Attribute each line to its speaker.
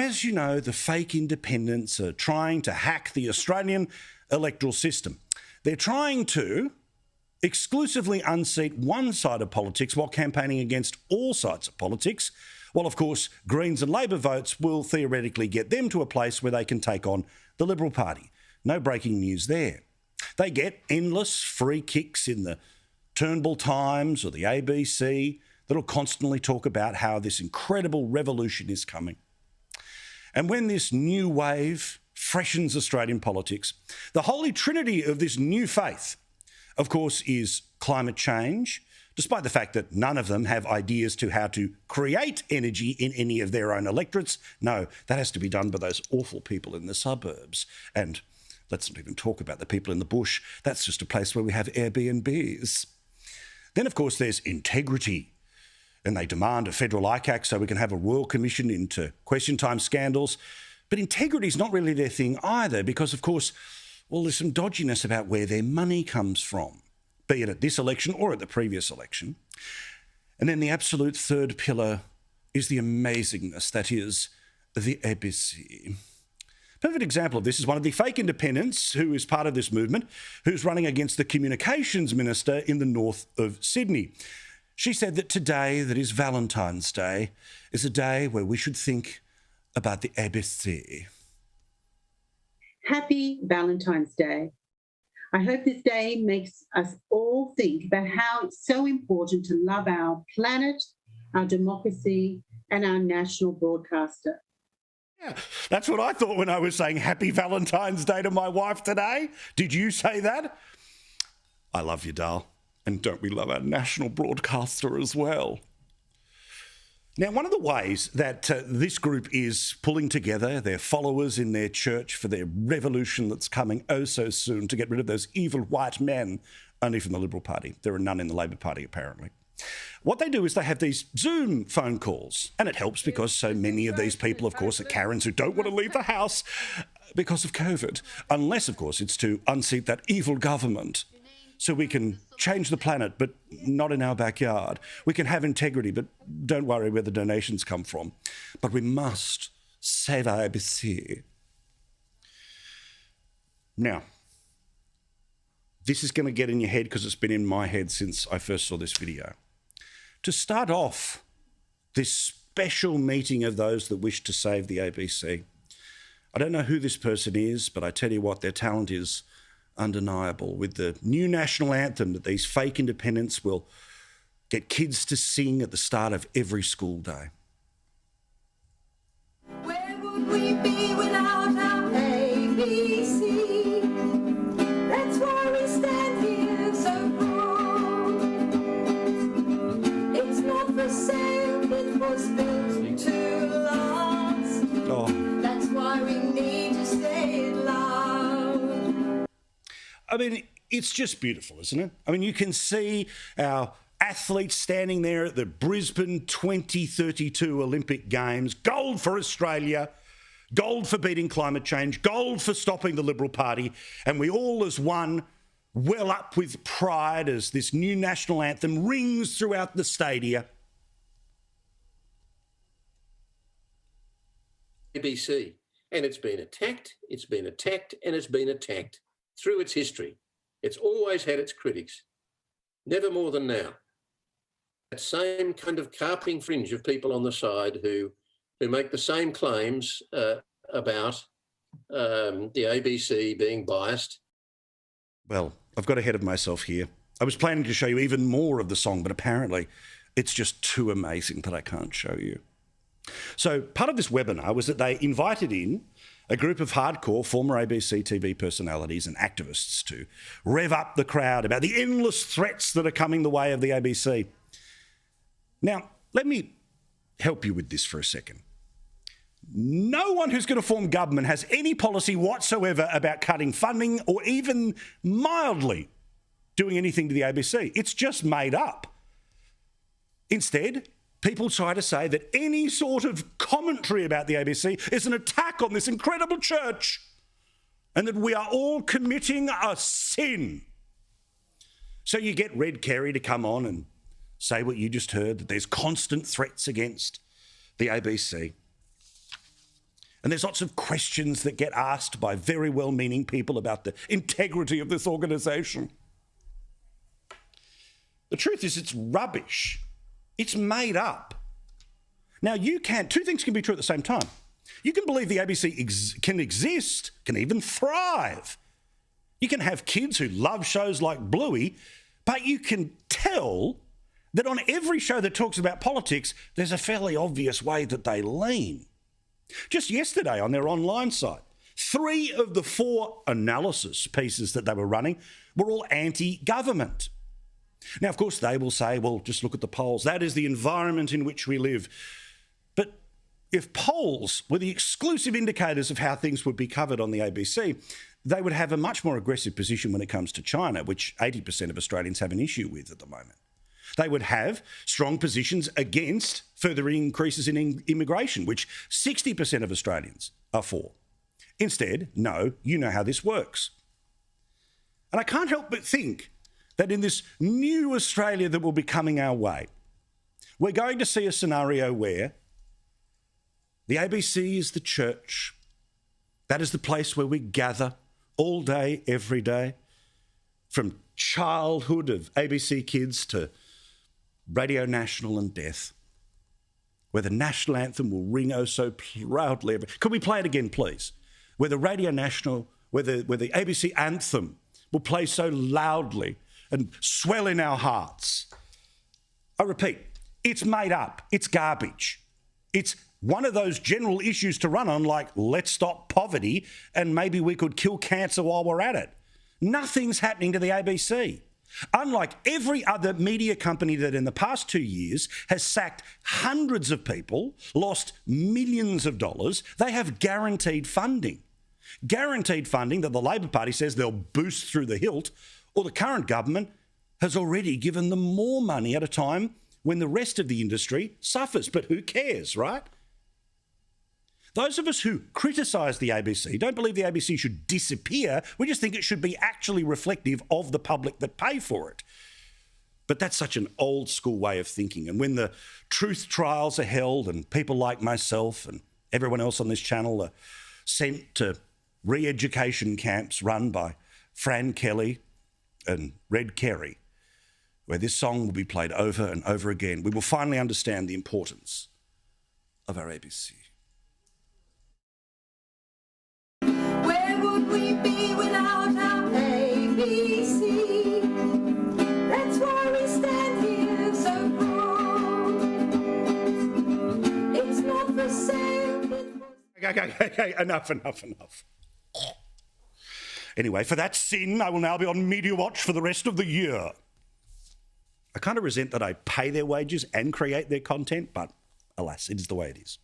Speaker 1: as you know, the fake independents are trying to hack the Australian electoral system. They're trying to exclusively unseat one side of politics while campaigning against all sides of politics, while, of course, Greens and Labor votes will theoretically get them to a place where they can take on the Liberal Party. No breaking news there. They get endless free kicks in the Turnbull Times or the ABC that'll constantly talk about how this incredible revolution is coming. And when this new wave freshens Australian politics, the holy trinity of this new faith, of course, is climate change, despite the fact that none of them have ideas to how to create energy in any of their own electorates. No, that has to be done by those awful people in the suburbs. And let's not even talk about the people in the bush. That's just a place where we have Airbnbs. Then, of course, there's integrity. And they demand a federal ICAC so we can have a royal commission into question time scandals. But integrity is not really their thing either because, of course, well, there's some dodginess about where their money comes from, be it at this election or at the previous election. And then the absolute third pillar is the amazingness, that is, the ABC. Perfect example of this is one of the fake independents who is part of this movement, who's running against the communications minister in the north of Sydney. She said that today, that is Valentine's Day, is a day where we should think about the ABC.
Speaker 2: Happy Valentine's Day. I hope this day makes us all think about how it's so important to love our planet, our democracy, and our national broadcaster.
Speaker 1: Yeah, that's what I thought when I was saying Happy Valentine's Day to my wife today. Did you say that? I love you, doll. And don't we love our national broadcaster as well? Now, one of the ways that this group is pulling together their followers in their church for their revolution that's coming oh so soon to get rid of those evil white men, only from the Liberal Party. There are none in the Labor Party, apparently. What they do is they have these Zoom phone calls, and it helps because so many of these people, of course, are Karens who don't want to leave the house because of COVID, unless, of course, it's to unseat that evil government. So we can change the planet, but not in our backyard. We can have integrity, but don't worry where the donations come from. But we must save our ABC. Now, this is going to get in your head because it's been in my head since I first saw this video. To start off this special meeting of those that wish to save the ABC, I don't know who this person is, but I tell you what, their talent is undeniable, with the new national anthem that these fake independents will get kids to sing at the start of every school day.
Speaker 3: Where would we be without our ABC? That's why we stand here so proud. It's not for sale, it was built to last.
Speaker 1: Oh.
Speaker 3: That's why we need to say it loud.
Speaker 1: I mean, it's just beautiful, isn't it? I mean, you can see our athletes standing there at the Brisbane 2032 Olympic Games. Gold for Australia, gold for beating climate change, gold for stopping the Liberal Party. And we all as one well up with pride as this new national anthem rings throughout the stadia.
Speaker 4: ABC. And it's been attacked, and it's been attacked through its history. It's always had its critics, never more than now. That same kind of carping fringe of people on the side who make the same claims about the ABC being biased.
Speaker 1: Well, I've got ahead of myself here. I was planning to show you even more of the song, but apparently it's just too amazing that I can't show you. So part of this webinar was that they invited in a group of hardcore former ABC TV personalities and activists to rev up the crowd about the endless threats that are coming the way of the ABC. Now, let me help you with this for a second. No one who's going to form government has any policy whatsoever about cutting funding or even mildly doing anything to the ABC. It's just made up. Instead, people try to say that any sort of commentary about the ABC is an attack on this incredible church and that we are all committing a sin. So you get Red Kerry to come on and say what you just heard, that there's constant threats against the ABC. And there's lots of questions that get asked by very well-meaning people about the integrity of this organisation. The truth is it's rubbish. It's made up. Now, two things can be true at the same time. You can believe the ABC can exist, can even thrive. You can have kids who love shows like Bluey, but you can tell that on every show that talks about politics, there's a fairly obvious way that they lean. Just yesterday on their online site, 3 of the 4 analysis pieces that they were running were all anti-government. Now, of course, they will say, well, just look at the polls. That is the environment in which we live. But if polls were the exclusive indicators of how things would be covered on the ABC, they would have a much more aggressive position when it comes to China, which 80% of Australians have an issue with at the moment. They would have strong positions against further increases in immigration, which 60% of Australians are for. Instead, no, you know how this works. And I can't help but think that in this new Australia that will be coming our way, we're going to see a scenario where the ABC is the church. That is the place where we gather all day, every day, from childhood of ABC Kids to Radio National and death, where the national anthem will ring oh so proudly. Could we play it again, please? Where the Radio National, where the ABC anthem will play so loudly and swell in our hearts. I repeat, it's made up. It's garbage. It's one of those general issues to run on, like let's stop poverty and maybe we could kill cancer while we're at it. Nothing's happening to the ABC. Unlike every other media company that in the past 2 years has sacked hundreds of people, lost millions of dollars, they have guaranteed funding. Guaranteed funding that the Labor Party says they'll boost through the hilt, or the current government has already given them more money at a time when the rest of the industry suffers. But who cares, right? Those of us who criticise the ABC don't believe the ABC should disappear. We just think it should be actually reflective of the public that pay for it. But that's such an old school way of thinking. And when the truth trials are held and people like myself and everyone else on this channel are sent to re-education camps run by Fran Kelly and Red Kerry, where this song will be played over and over again, we will finally understand the importance of our ABC.
Speaker 3: Where would we be without our ABC? That's why we stand here so proud. It's not for sale.
Speaker 1: Okay, enough. Anyway, for that sin, I will now be on Media Watch for the rest of the year. I kind of resent that I pay their wages and create their content, but alas, it is the way it is.